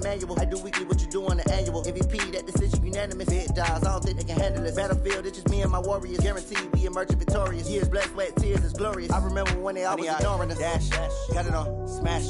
manual. I do weekly what you do on the annual. MVP, that decision unanimous. Big dogs, I don't think they can handle it. Battlefield, it's just me and my warriors. Guaranteed we emerging victorious. Years, blood, sweat, tears is glorious. I remember when they always ignoring us. Dash, got it on, smash,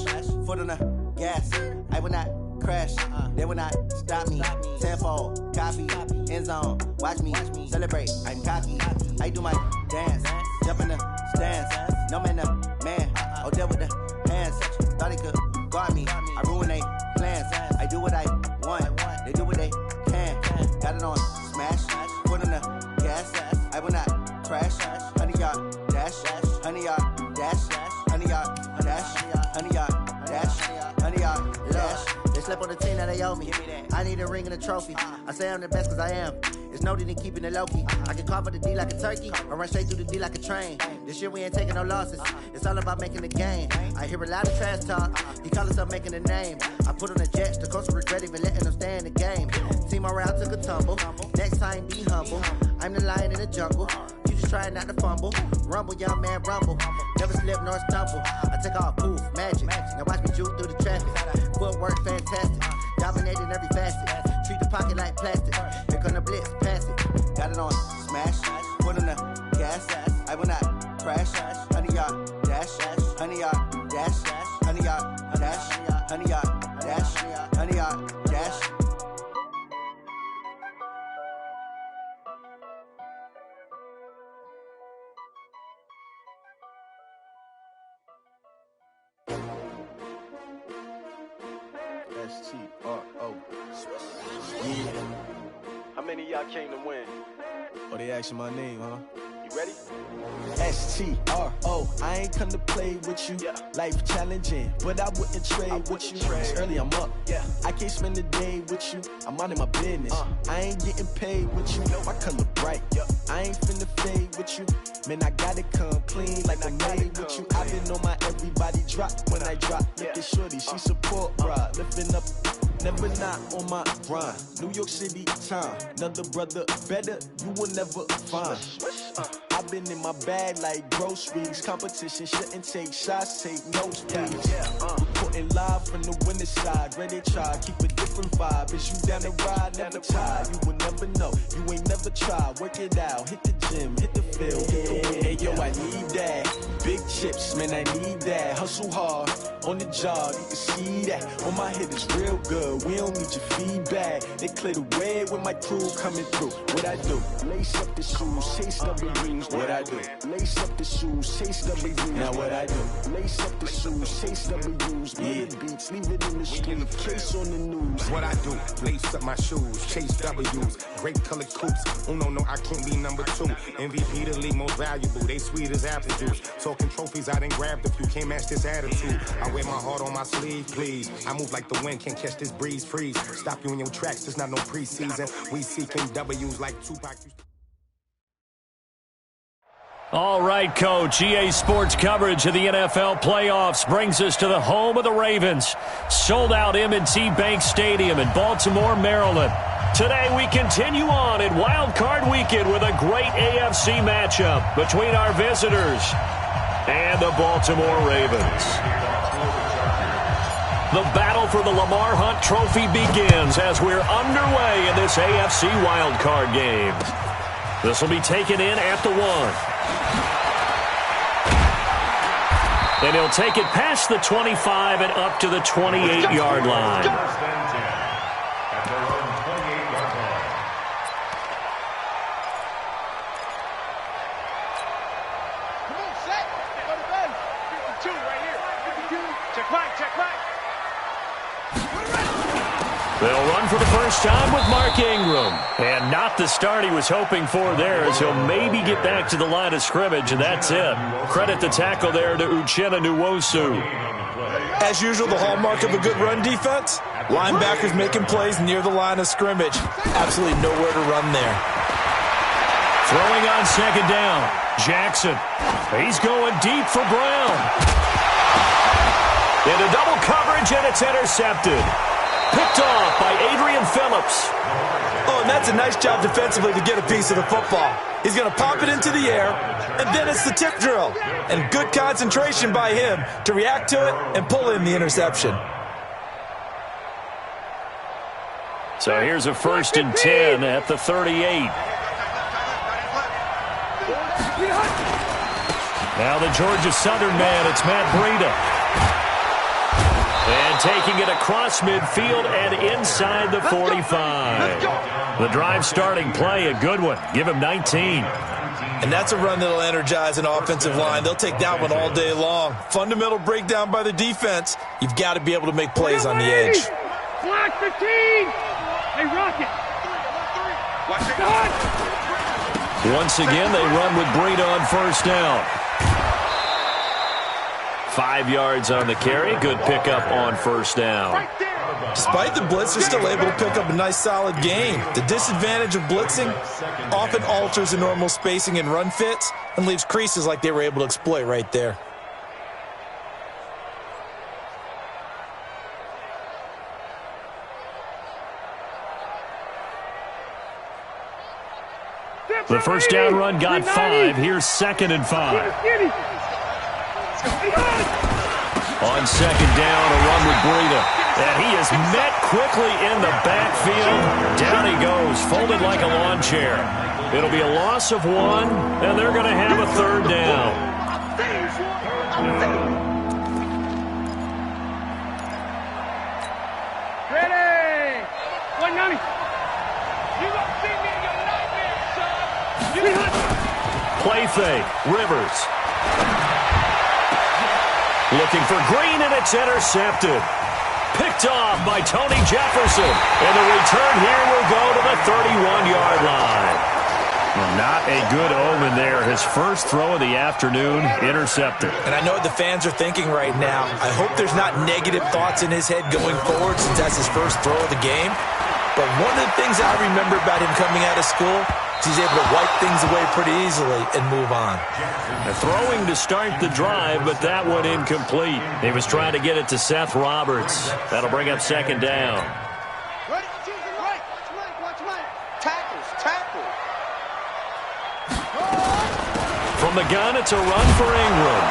foot on the gas. I will not crash, they will not stop me. Tenfold, copy, end zone, watch me celebrate. I'm cocky, I do my dance, jump in the stands. No man, man, oh, there with the hands. Thought he could guard me, I ruin they plans. I do what I want, they do what they can. Got it on, smash, foot on the gas. I will not crash, 100-yard dash, 100-yard dash, 100-yard dash, 100-yard dash, 100-yard dash. They slept on the team that they owe me. I need a ring and a trophy. I say I'm the best cause I am. It's no need in keeping it low-key. I can carve for the D like a turkey or run straight through the D like a train. This year we ain't taking no losses. It's all about making the game. I hear a lot of trash talk. He call himself making a name. I put on the Jets. The coach will regret even letting them stay in the game. Team around took a tumble. Next time be humble. I'm the lion in the jungle. You just trying not to fumble. Rumble, young man, rumble. Never slip nor stumble. I take off, poof, magic. Now watch me juke through the traffic. Footwork fantastic. Dominating every facet. Treat the pocket like plastic. Here come the blitz, pass it. Got it on, smash. Foot on the gas. I will not crash. 100-yard dash. 100-yard dash. 100-yard dash. 100-yard dash. 100-yard dash. S-T-R-O. Yeah. How many of y'all came to win? Oh, they asking my name, huh? You ready? S-T-R-O. I ain't come to play with you. Yeah. Life challenging, but I wouldn't trade with you. It's early, I'm up. Yeah. I can't spend the day with you. I'm out of my business. I ain't getting paid with you. My color bright. Yep. I ain't finna fade with you. Man, I gotta come clean like I'm made with you. I've been on my everybody drop when I drop. Look at shorty, she support bra. Lifting up, never not on my grind. New York City time, another brother better, you will never find. I've been in my bag like groceries. Competition shouldn't take shots, take notes, please. Reporting live from the winter side. Ready to try, keep a different vibe. Is you down the ride, never tired. You will never know, you ain't never tried. Work it out, hit the gym, hit the field. Hey yo, I need that. Big chips, man, I need that. Hustle hard, on the job, you can see that. On my head is real good, we don't need your feedback. They clear the way with my crew coming through. What I do? Lace up the shoes, chase W's. What I do? Lace up the shoes, chase W's. Now what I do? Lace up the shoes, chase W's. Yeah. Beats, leave it in the street, case on the news. What I do? Lace up my shoes, chase W's. Great colored coops. Uno, no, I can't be number 2. MVP the league most valuable. They sweet as apple juice. Talking trophies, I done grabbed a few. Can't match this attitude. I wear my heart on my sleeve, please. I move like the wind, can't catch this breeze, freeze. Stop you in your tracks, there's not no preseason. We seeking W's like Tupac. All right, Coach. EA Sports coverage of the NFL playoffs brings us to the home of the Ravens. Sold out M&T Bank Stadium in Baltimore, Maryland. Today we continue on in Wildcard Weekend with a great AFC matchup between our visitors and the Baltimore Ravens. The battle for the Lamar Hunt Trophy begins as we're underway in this AFC Wildcard game. This will be taken in at the 1. And he'll take it past the 25 and up to the 28-yard line. They'll run for the first time with Mark Ingram. And not the start he was hoping for there, as he'll maybe get back to the line of scrimmage, and that's it. Credit the tackle there to Uchenna Nwosu. As usual, the hallmark of a good run defense, linebackers making plays near the line of scrimmage. Absolutely nowhere to run there. Throwing on second down, Jackson. He's going deep for Brown. Into double coverage, and it's intercepted. Picked off by Adrian Phillips. Oh, and that's a nice job defensively to get a piece of the football. He's going to pop it into the air, and then it's the tip drill. And good concentration by him to react to it and pull in the interception. So here's a 1st and 10 at the 38. Now the Georgia Southern man, it's Matt Breida. And taking it across midfield and inside the 45. The drive starting play, a good one. Give him 19. And that's a run that'll energize an offensive line. They'll take that one all day long. Fundamental breakdown by the defense. You've got to be able to make plays on the edge. Black 15. Hey, Rocket. Once again, they run with Breida on 1st down. 5 yards on the carry. Good pickup on 1st down. Despite the blitz, they're still able to pick up a nice, solid gain. The disadvantage of blitzing often alters the normal spacing and run fits and leaves creases like they were able to exploit right there. The 1st down run got 5. Here's 2nd and 5. On 2nd down, a run with Breida. And he is met quickly in the backfield. Down he goes, folded like a lawn chair. It'll be a loss of 1, and they're going to have a 3rd down. Ready. 190. You gonna see me in your nightmare, son. Play fake, Rivers. Looking for Green, and it's intercepted. Picked off by Tony Jefferson. And the return here will go to the 31-yard line. Well, not a good omen there. His first throw of the afternoon, intercepted. And I know what the fans are thinking right now. I hope there's not negative thoughts in his head going forward since that's his first throw of the game. But one of the things I remember about him coming out of school is he's able to wipe things away pretty easily and move on. Throwing to start the drive, but that one incomplete. He was trying to get it to Seth Roberts. That'll bring up 2nd down. Ready? Choose the right. Watch right. Tackle. From the gun, it's a run for Ingram.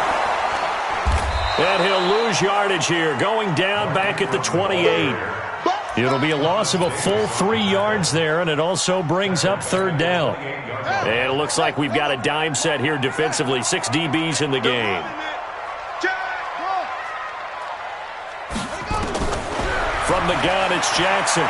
And he'll lose yardage here, going down back at the 28. It'll be a loss of a full 3 yards there, and it also brings up 3rd down. And it looks like we've got a dime set here defensively. 6 DBs in the game. From the gun, it's Jackson.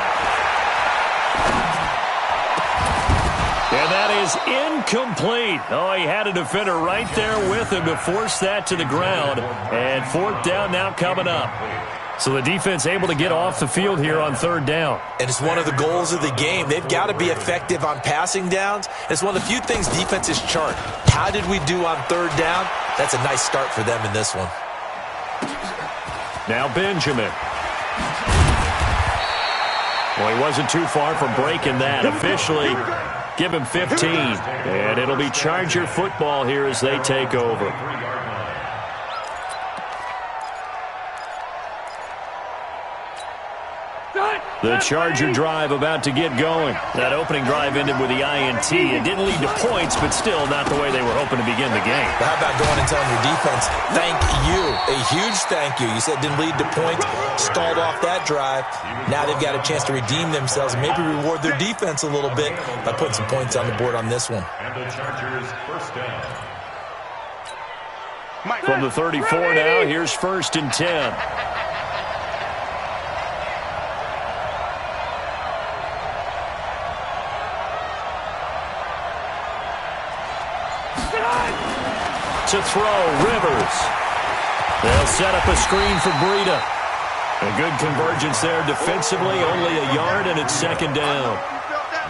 And that is incomplete. Oh, he had a defender right there with him to force that to the ground. And 4th down now coming up. So the defense able to get off the field here on 3rd down. And it's one of the goals of the game. They've got to be effective on passing downs. It's one of the few things defenses chart. How did we do on 3rd down? That's a nice start for them in this one. Now Benjamin. Well, he wasn't too far from breaking that. Officially, give him 15. And it'll be Charger football here as they take over. The Charger drive about to get going. That opening drive ended with the INT. It didn't lead to points, but still not the way they were hoping to begin the game. But how about going and telling your defense, thank you, a huge thank you. You said it didn't lead to points, stalled off that drive. Now they've got a chance to redeem themselves and maybe reward their defense a little bit by putting some points on the board on this one. And the Chargers 1st down. From the 34 now, here's 1st and 10. To throw, Rivers. They'll set up a screen for Breida. A good convergence there defensively, only a yard, and it's 2nd down.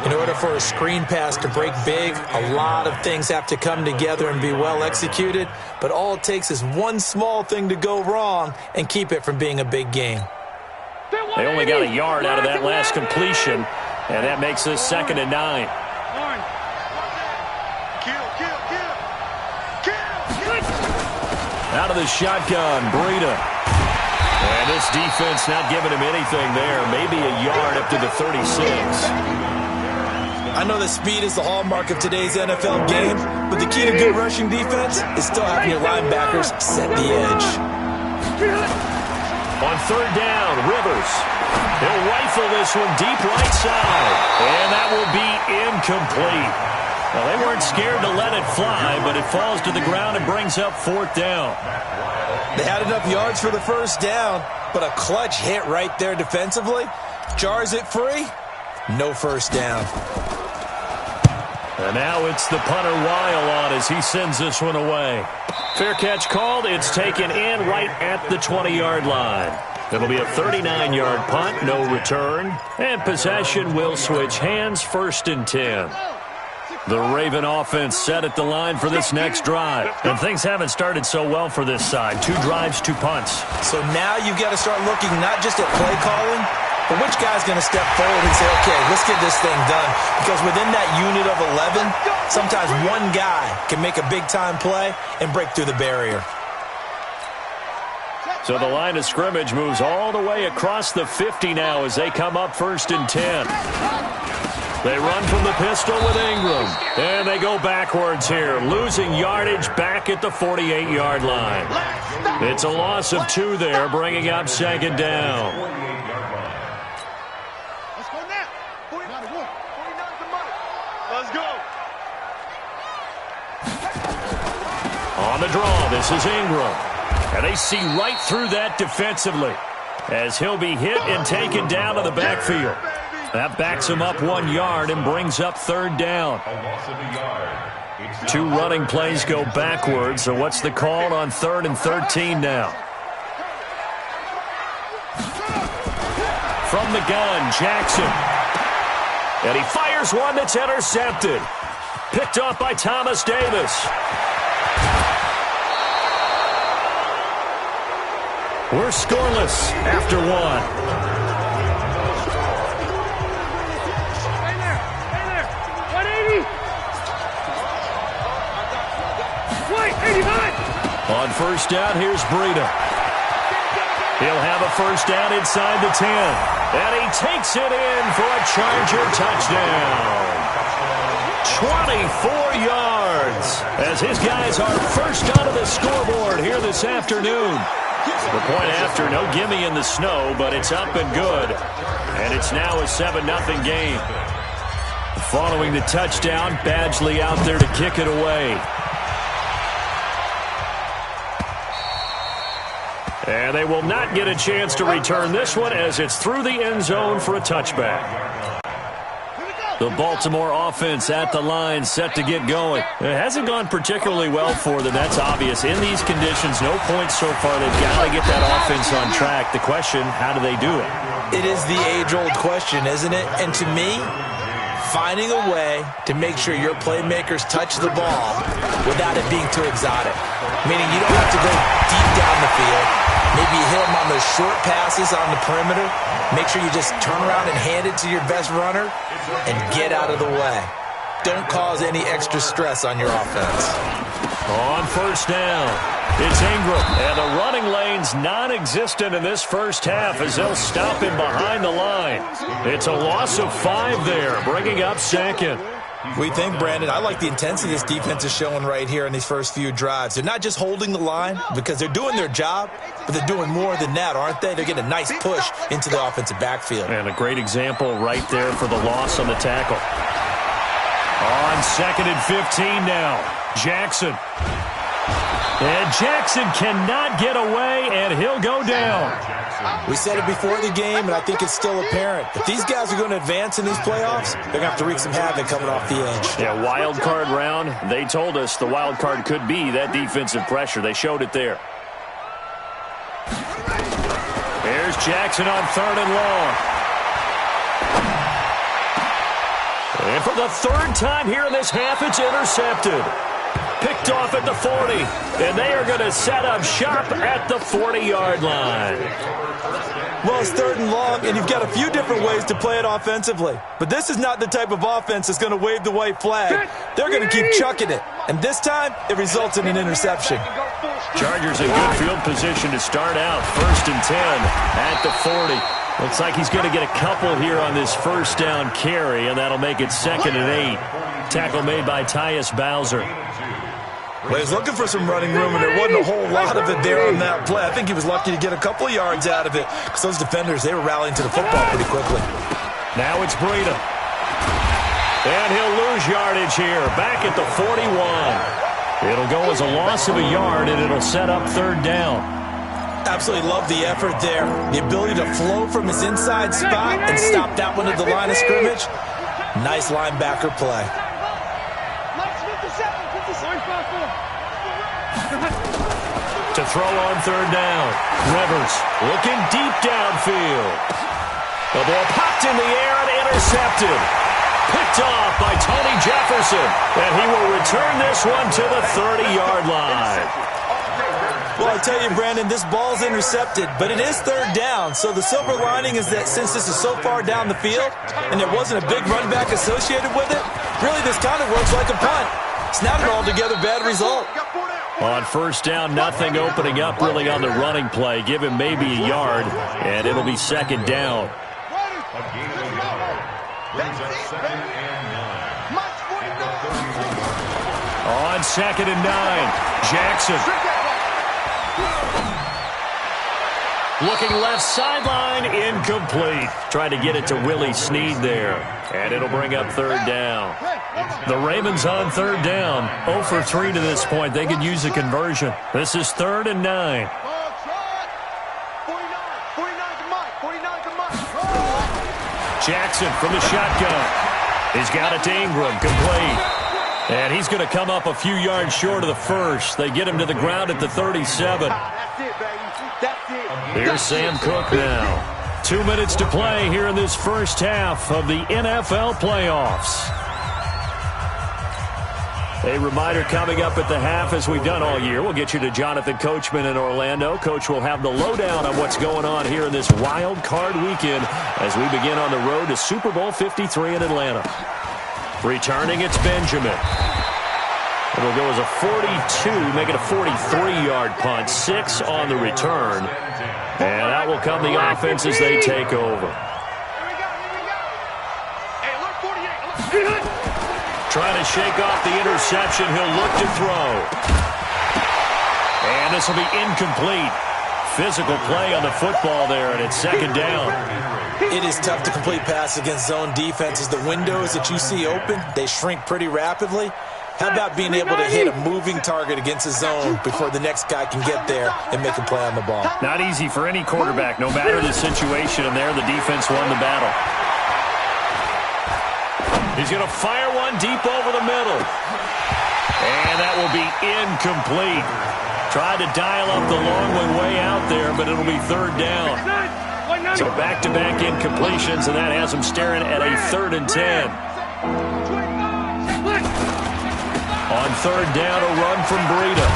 In order for a screen pass to break big, a lot of things have to come together and be well executed, but all it takes is one small thing to go wrong and keep it from being a big game. They only got a yard out of that last completion, and that makes this 2nd and 9. Out of the shotgun, Breida. And this defense not giving him anything there. Maybe a yard up to the 36. I know that speed is the hallmark of today's NFL game, but the key to good rushing defense is still having your linebackers set the edge. On 3rd down, Rivers. He'll rifle this one deep right side. And that will be incomplete. Well, they weren't scared to let it fly, but it falls to the ground and brings up 4th down. They had enough yards for the first down, but a clutch hit right there defensively. Jars it free. No first down. And now it's the punter Weil on as he sends this one away. Fair catch called. It's taken in right at the 20-yard line. It'll be a 39-yard punt, no return. And possession will switch hands, 1st and 10. The Raven offense set at the line for this next drive. And things haven't started so well for this side. 2 drives, 2 punts. So now you've got to start looking not just at play calling, but which guy's going to step forward and say, okay, let's get this thing done. Because within that unit of 11, sometimes one guy can make a big-time play and break through the barrier. So the line of scrimmage moves all the way across the 50 now as they come up 1st and 10. They run from the pistol with Ingram. And they go backwards here, losing yardage back at the 48-yard line. It's a loss of 2 there, bringing up 2nd down. Let's go now. 49 the money. Let's go. On the draw, this is Ingram. And they see right through that defensively as he'll be hit and taken down to the backfield. That backs him up 1 yard and brings up 3rd down. 2 running plays go backwards, so what's the call on 3rd and 13 now? From the gun, Jackson. And he fires one that's intercepted. Picked off by Thomas Davis. We're scoreless after 1. Stay there. 180. Wait, 89. On 1st down, here's Breida. He'll have a 1st down inside the 10. And he takes it in for a Charger touchdown. 24 yards as his guys are first onto the scoreboard here this afternoon. The point after, no gimme in the snow, but it's up and good. And it's now a 7-0 game. Following the touchdown, Badgley out there to kick it away. And they will not get a chance to return this one as it's through the end zone for a touchback. The Baltimore offense at the line set to get going. It hasn't gone particularly well for them. That's obvious. In these conditions, no points so far. They've got to get that offense on track. The question, how do they do it? It is the age-old question, isn't it? And to me, finding a way to make sure your playmakers touch the ball without it being too exotic. Meaning you don't have to go deep down the field. Maybe you hit them on those short passes on the perimeter. Make sure you just turn around and hand it to your best runner and get out of the way. Don't cause any extra stress on your offense. On 1st down, it's Ingram. And the running lane's non-existent in this first half as they'll stop him behind the line. It's a loss of 5 there, bringing up 2nd. We think, Brandon, I like the intensity this defense is showing right here in these first few drives. They're not just holding the line because they're doing their job, but they're doing more than that, aren't they? They're getting a nice push into the offensive backfield. And a great example right there for the loss on the tackle. On 2nd and 15 now, Jackson. And Jackson cannot get away, and he'll go down. We said it before the game, and I think it's still apparent. If these guys are going to advance in these playoffs, they're going to have to wreak some havoc coming off the edge. Yeah, wild card round. They told us the wild card could be that defensive pressure. They showed it there. There's Jackson on 3rd and long. And for the 3rd time here in this half, it's intercepted. Picked off at the 40, and they are going to set up shop at the 40-yard line. Well, it's 3rd and long, and you've got a few different ways to play it offensively. But this is not the type of offense that's going to wave the white flag. They're going to keep chucking it. And this time, it results in an interception. Chargers in good field position to start out. 1st and 10 at the 40. Looks like he's going to get a couple here on this 1st down carry, and that'll make it 2nd and 8. Tackle made by Tyus Bowser. Well, he was looking for some running room, and there wasn't a whole lot of it there on that play. I think he was lucky to get a couple of yards out of it because those defenders, they were rallying to the football pretty quickly. Now it's Breida. And he'll lose yardage here, back at the 41. It'll go as a loss of a yard, and it'll set up third down. Absolutely love the effort there. The ability to flow from his inside spot and stop that one at the line of scrimmage. Nice linebacker play. To throw on third down. Rivers looking deep downfield. The ball popped in the air and intercepted. Picked off by Tony Jefferson. And he will return this one to the 30-yard line. Well, I tell you, Brandon, this ball's intercepted, but it is third down. So the silver lining is that since this is so far down the field and there wasn't a big run back associated with it, really this kind of works like a punt. It's not an altogether bad result. On first down, nothing opening up really on the running play. Give him maybe a yard, and it'll be second down. On second and 9, Jackson. Looking left sideline, incomplete. Trying to get it to Willie Snead there. And it'll bring up third down. The Ravens on third down. 0 for 3 to this point. They could use a conversion. This is third and 9. Jackson from the shotgun. He's got it to Ingram, complete. And he's going to come up a few yards short of the first. They get him to the ground at the 37. Here's Sam Cook now. 2 minutes to play here in this first half of the NFL playoffs. A reminder coming up at the half, as we've done all year. We'll get you to Jonathan Coachman in Orlando. Coach will have the lowdown on what's going on here in this wild card weekend as we begin on the road to Super Bowl 53 in Atlanta. Returning, it's Benjamin. It'll go as a 42, make it a 43-yard punt. 6 on the return. And out will come the offense as they take over. Trying to shake off the interception. He'll look to throw. And this will be incomplete. Physical play on the football there, and it's second down. It is tough to complete pass against zone defenses. The windows that you see open, they shrink pretty rapidly. How about being able to hit a moving target against a zone before the next guy can get there and make a play on the ball? Not easy for any quarterback, no matter the situation, and there the defense won the battle. He's going to fire one deep over the middle. And that will be incomplete. Tried to dial up the long one way out there, but it'll be third down. So back-to-back incompletions, and that has him staring at a 3rd and 10. On third down, a run from Breida.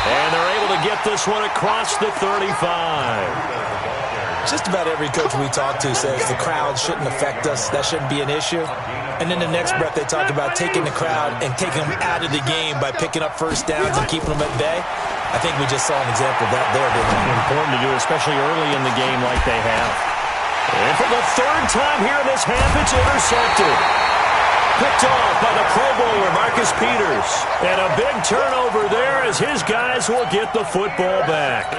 And they're able to get this one across the 35. Just about every coach we talk to says the crowd shouldn't affect us. That shouldn't be an issue. And then the next breath they talk about taking the crowd and taking them out of the game by picking up first downs and keeping them at bay. I think we just saw an example of that there, didn't we? Important to do, especially early in the game like they have. And for the 3rd time here in this half, it's intercepted. Picked off by the Pro Bowler, Marcus Peters. And a big turnover there as his guys will get the football back.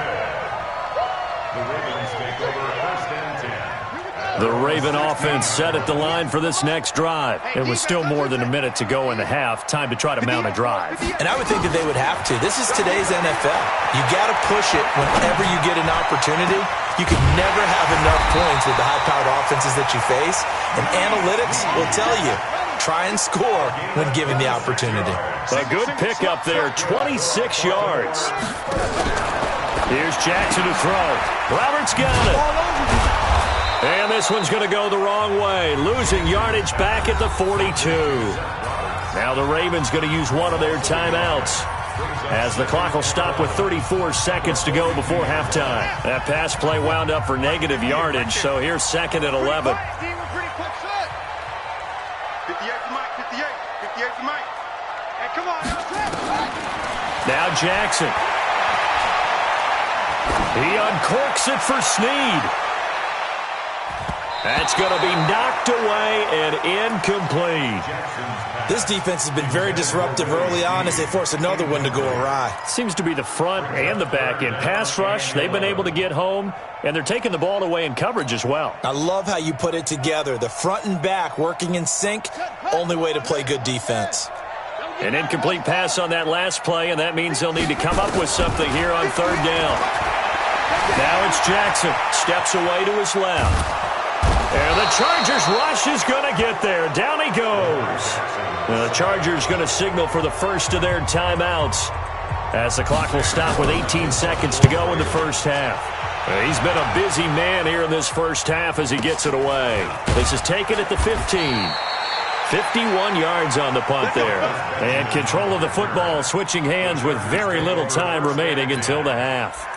The Raven offense set at the line for this next drive. It was still more than a minute to go in the half. Time to try to mount a drive. And I would think that they would have to. This is today's NFL. You got to push it whenever you get an opportunity. You can never have enough points with the high-powered offenses that you face. And analytics will tell you, try and score when given the opportunity. A good pickup there, 26 yards. Here's Jackson to throw. Roberts got it. And this one's going to go the wrong way, losing yardage back at the 42. Now the Ravens going to use one of their timeouts as the clock will stop with 34 seconds to go before halftime. That pass play wound up for negative yardage, so here's 2nd and 11. 58 for Mike, 58 for Mike. Hey, come on. Now Jackson. He uncorks it for Snead. That's going to be knocked away and incomplete. This defense has been very disruptive early on as they force another one to go awry. Seems to be the front and the back end. Pass rush, they've been able to get home, and they're taking the ball away in coverage as well. I love how you put it together. The front and back working in sync, only way to play good defense. An incomplete pass on that last play, and that means they'll need to come up with something here on third down. Now it's Jackson. Steps away to his left. And the Chargers rush is going to get there. Down he goes. The Chargers going to signal for the first of their timeouts as the clock will stop with 18 seconds to go in the first half. He's been a busy man here in this first half as he gets it away. This is taken at the 15. 51 yards on the punt there. And control of the football switching hands with very little time remaining until the half.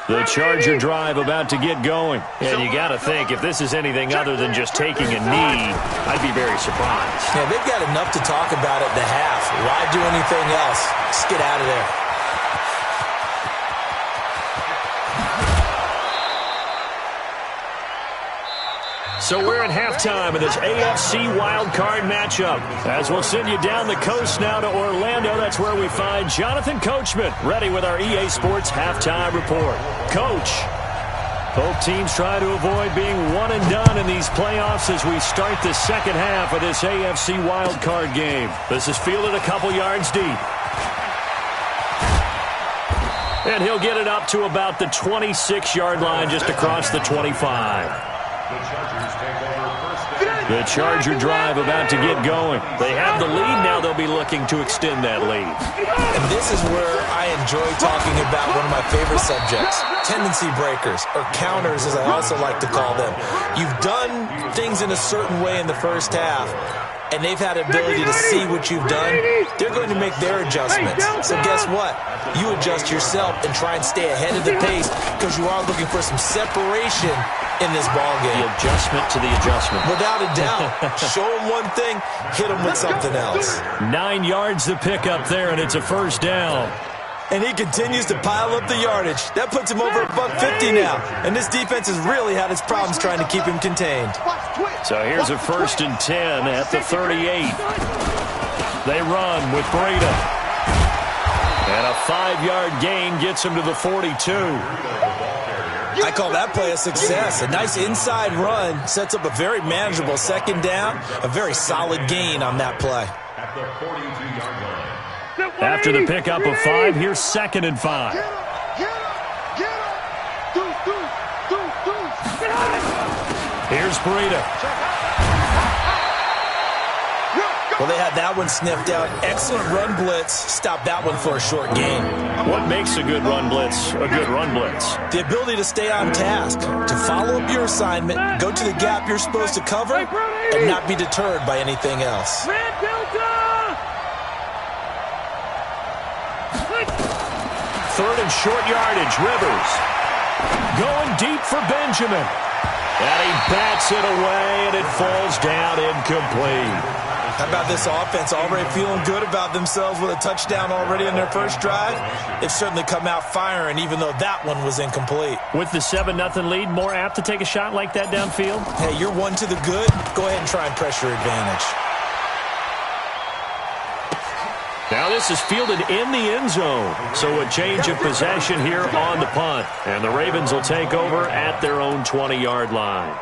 The Charger drive about to get going. And you got to think, if this is anything other than just taking a knee, I'd be very surprised. Yeah, they've got enough to talk about at the half. Why do anything else? Just get out of there. So we're at halftime in this AFC Wildcard matchup. As we'll send you down the coast now to Orlando, that's where we find Jonathan Coachman, ready with our EA Sports Halftime Report. Coach, both teams try to avoid being one and done in these playoffs as we start the second half of this AFC Wildcard game. This is fielded a couple yards deep. And he'll get it up to about the 26-yard line just across the 25. The Charger drive about to get going. They have the lead. Now they'll be looking to extend that lead. And this is where I enjoy talking about one of my favorite subjects, tendency breakers, or counters as I also like to call them. You've done things in a certain way in the first half, and they've had the ability to see what you've done. They're going to make their adjustments. So guess what? You adjust yourself and try and stay ahead of the pace because you are looking for some separation in this ball game. The adjustment to the adjustment. Without a doubt. Show them one thing, hit them with something else. 9 yards to pick up there, and it's a first down. And he continues to pile up the yardage. That puts him over $150 now. And this defense has really had its problems trying to keep him contained. So here's a 1st and 10 at the 38. They run with Breida. And a 5-yard gain gets him to the 42. I call that play a success. A nice inside run sets up a very manageable second down. A very solid gain on that play. After the pickup of 5, here's 2nd and 5. Here's Breida. Well, they had that one sniffed out. Excellent run blitz. Stop that one for a short gain. What makes a good run blitz a good run blitz? The ability to stay on task, to follow up your assignment, go to the gap you're supposed to cover, and not be deterred by anything else. 3rd and short yardage, Rivers. Going deep for Benjamin. And he bats it away, and it falls down incomplete. How about this offense already feeling good about themselves with a touchdown already in their first drive? They've certainly come out firing, even though that one was incomplete. With the 7-0 lead, more apt to take a shot like that downfield? Hey, you're one to the good. Go ahead and try and press your advantage. Now this is fielded in the end zone. So a change of possession here on the punt. And the Ravens will take over at their own 20-yard line.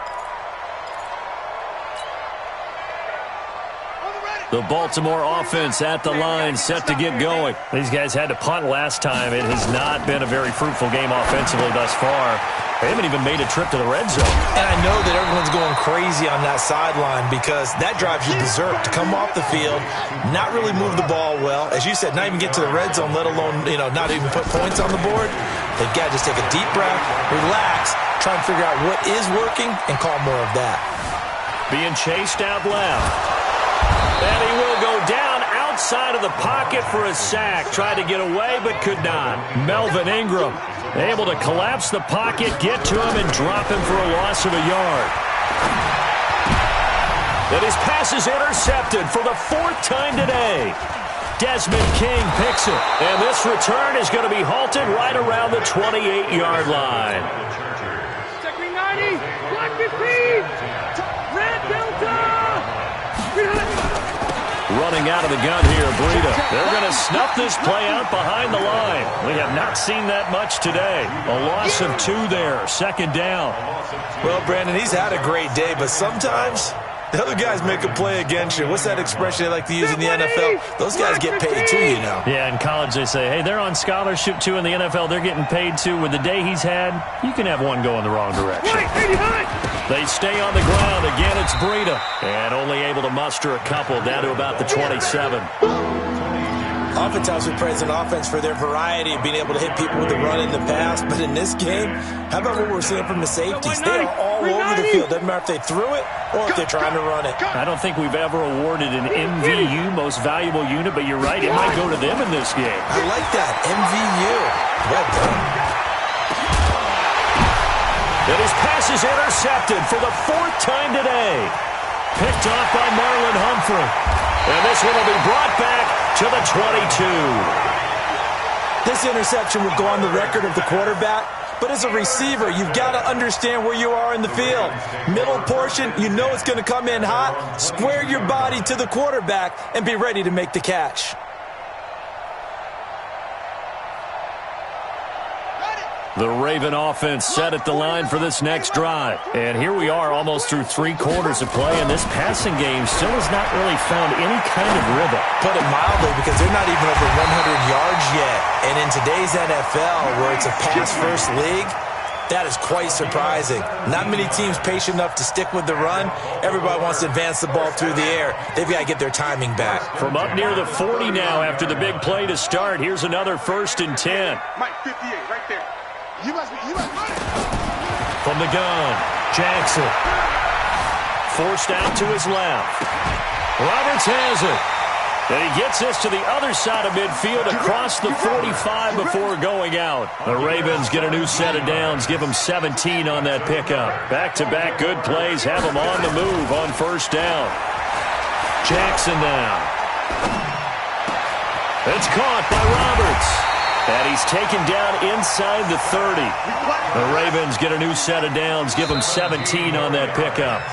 The Baltimore offense at the line, set to get going. These guys had to punt last time. It has not been a very fruitful game offensively thus far. They haven't even made a trip to the red zone. And I know that everyone's going crazy on that sideline because that drives you berserk to come off the field, not really move the ball well. As you said, not even get to the red zone, let alone, not even put points on the board. They've got to just take a deep breath, relax, try and figure out what is working, and call more of that. Being chased out loud. And he will go down outside of the pocket for a sack. Tried to get away, but could not. Melvin Ingram able to collapse the pocket, get to him, and drop him for a loss of a yard. And his pass is intercepted for the 4th time today. Desmond King picks it. And this return is going to be halted right around the 28-yard line. 15. Red Delta. Running out of the gun here, Breida. They're going to snuff this play out behind the line. We have not seen that much today. A loss of 2 there, second down. Well, Brandon, he's had a great day, but sometimes the other guys make a play against you. What's that expression they like to use in the NFL? Those guys get paid too, you know. Yeah, in college they say, hey, they're on scholarship too. In the NFL, they're getting paid too. With the day he's had, you can have one go in the wrong direction. They stay on the ground. Again, it's Breida. And only able to muster a couple down to about the 27. Oftentimes we praise an offense for their variety of being able to hit people with the run in the pass. But in this game, how about what we're seeing from the safeties? They are all over the field. Doesn't matter if they threw it or if they're trying to run it. I don't think we've ever awarded an MVU, most valuable unit, but you're right, it might go to them in this game. I like that, MVU. Well done. And his pass is intercepted for the 4th time today. Picked off by Marlon Humphrey. And this one will be brought back to the 22. This interception would go on the record of the quarterback, but as a receiver, you've got to understand where you are in the field. Middle portion, you know it's going to come in hot. Square your body to the quarterback and be ready to make the catch. The Raven offense set at the line for this next drive. And here we are almost through 3 quarters of play, and this passing game still has not really found any kind of rhythm. Put it mildly, because they're not even over 100 yards yet. And in today's NFL, where it's a pass-first league, that is quite surprising. Not many teams patient enough to stick with the run. Everybody wants to advance the ball through the air. They've got to get their timing back. From up near the 40 now after the big play to start, here's another 1st and 10. Mike, 58, right there. You must run it. From the gun, Jackson. Forced out to his left. Roberts has it. And he gets this to the other side of midfield across the 45 before going out. The Ravens get a new set of downs, give them 17 on that pickup. Back-to-back good plays, have them on the move on 1st down. Jackson now. It's caught by Roberts. And he's taken down inside the 30. The Ravens get a new set of downs, give them 17 on that pickup.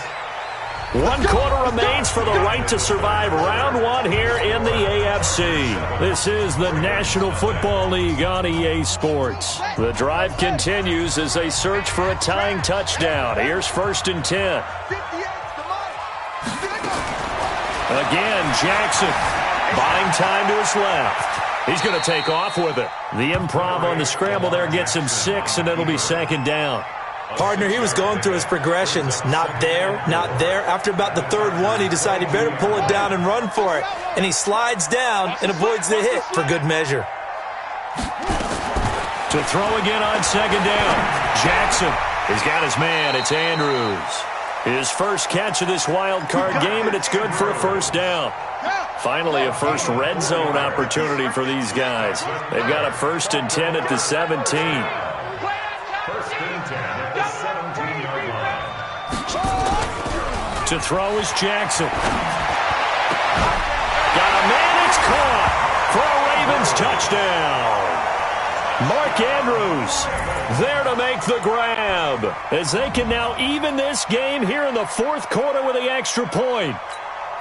1 quarter remains for the right to survive round 1 here in the AFC. This is the National Football League on EA Sports. The drive continues as they search for a tying touchdown. Here's 1st and 10. Again, Jackson buying time to his left. He's going to take off with it. The improv on the scramble there gets him 6, and it'll be 2nd down. Partner, he was going through his progressions. Not there, not there. After about the 3rd one, he decided he better pull it down and run for it. And he slides down and avoids the hit for good measure. To throw again on 2nd down. Jackson has got his man. It's Andrews. His first catch of this wild card game, and it's good for a 1st down. Finally, a first red zone opportunity for these guys. They've got a 1st and 10 at the 17. 1st and 10 at the 17-yard line. To throw is Jackson. Got a man, it's caught for a Ravens touchdown. Mark Andrews there to make the grab, as they can now even this game here in the 4th quarter with the extra point.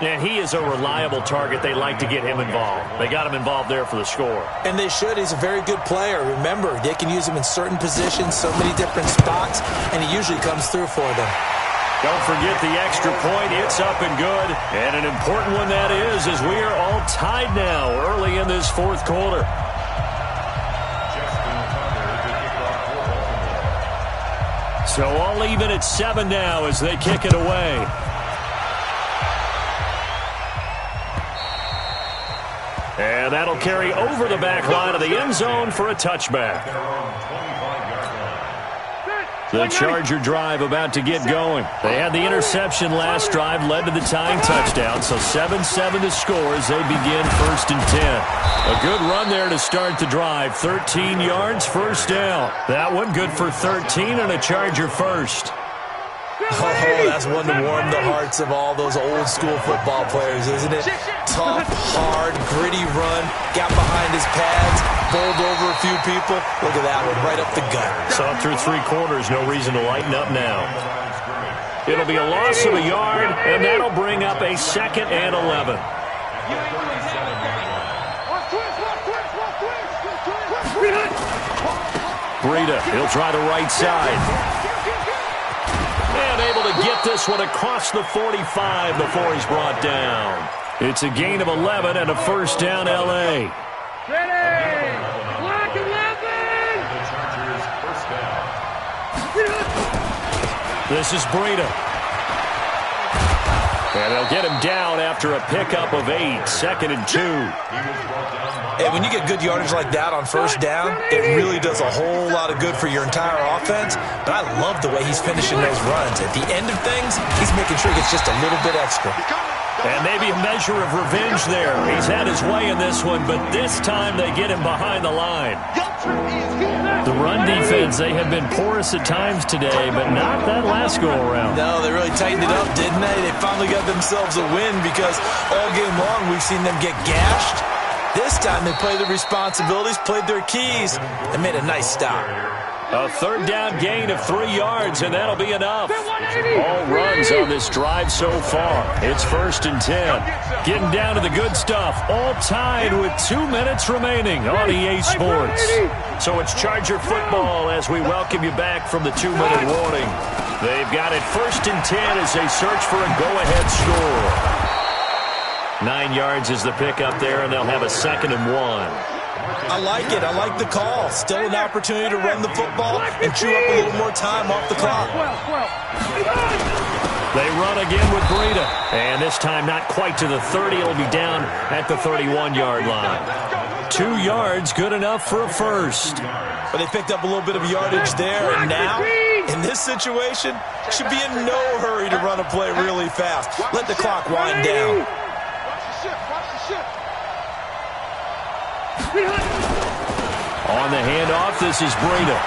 And he is a reliable target. They like to get him involved. They got him involved there for the score. And they should. He's a very good player. Remember, they can use him in certain positions, so many different spots, and he usually comes through for them. Don't forget the extra point. It's up and good. And an important one that is, as we are all tied now early in this 4th quarter. So all even at 7 now as they kick it away. And that'll carry over the back line of the end zone for a touchback. The Charger drive about to get going. They had the interception last drive, led to the tying touchdown. So 7-7 to score as they begin 1st and 10. A good run there to start the drive. 13 yards, 1st down. That one good for 13 and a Charger first. Oh, that's one to warm the hearts of all those old-school football players, isn't it? Tough, hard, gritty run, got behind his pads, bowled over a few people. Look at that one, right up the gut. So through 3 quarters, no reason to lighten up now. It'll be a loss of a yard, and that'll bring up a 2nd and 11. Breida, he'll try the right side. And able to get this one across the 45 before he's brought down. It's a gain of 11 and a first down, L.A. Ready! Block 11! This is Breida. And they'll get him down after a pickup of 8, 2nd and 2. And when you get good yardage like that on first down, it really does a whole lot of good for your entire offense. But I love the way he's finishing those runs. At the end of things, he's making sure he gets just a little bit extra. And maybe a measure of revenge there. He's had his way in this one, but this time they get him behind the line. The run defense, they have been porous at times today, but not that last go-around. No, they really tightened it up, didn't they? They finally got themselves a win because all game long we've seen them get gashed. This time they played their responsibilities, played their keys, and made a nice stop. A 3rd down gain of 3 yards, and that'll be enough. All runs on this drive so far. It's 1st and 10. Getting down to the good stuff. All tied with 2 minutes remaining on EA Sports. So it's Charger football as we welcome you back from the 2-minute warning. They've got it 1st and 10 as they search for a go-ahead score. 9 yards is the pickup there, and they'll have a 2nd and 1. I like it. I like the call. Still an opportunity to run the football and chew up a little more time off the clock. They run again with Breida. And this time not quite to the 30. It'll be down at the 31-yard line. 2 yards, good enough for a first. But they picked up a little bit of yardage there. And now, in this situation, should be in no hurry to run a play really fast. Let the clock wind down. On the handoff, this is Breida.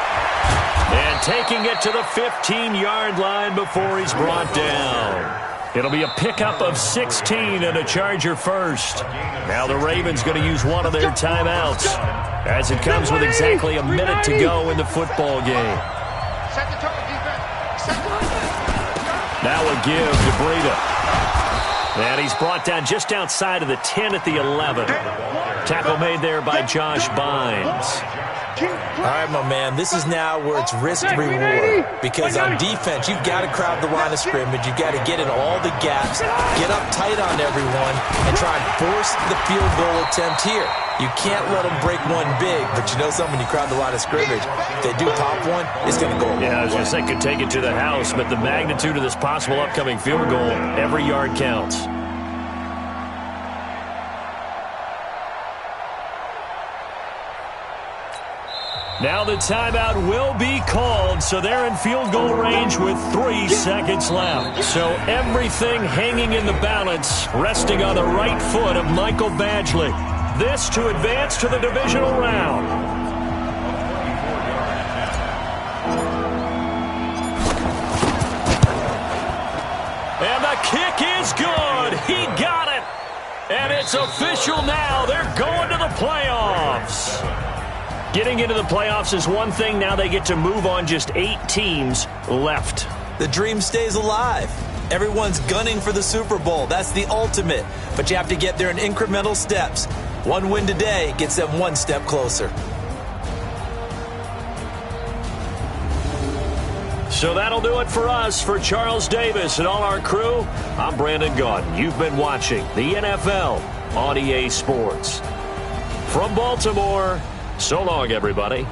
And taking it to the 15-yard line before he's brought down. It'll be a pickup of 16 and a Charger first. Now the Ravens going to use one of their timeouts as it comes with exactly a minute to go in the football game. Now a give to Breida. And he's brought down just outside of the 10 at the 11. Tackle made there by Josh Bynes. All right, my man, this is now where it's risk-reward. Because on defense, you've got to crowd the line of scrimmage. You've got to get in all the gaps, get up tight on everyone, and try and force the field goal attempt here. You can't let them break one big, but you know something, when you crowd the line of scrimmage, if they do pop one, it's going to go away. Yeah, I was going to say, could take it to the house, but the magnitude of this possible upcoming field goal, every yard counts. Now the timeout will be called, so they're in field goal range with 3 seconds left. So everything hanging in the balance, resting on the right foot of Michael Badgley. This to advance to the divisional round. And the kick is good. He got it. And it's official now. They're going to the playoffs. Getting into the playoffs is one thing. Now they get to move on. Just 8 teams left. The dream stays alive. Everyone's gunning for the Super Bowl. That's the ultimate. But you have to get there in incremental steps. One win today gets them one step closer. So that'll do it for us. For Charles Davis and all our crew, I'm Brandon Gaudin. You've been watching the NFL on EA Sports. From Baltimore, so long, everybody.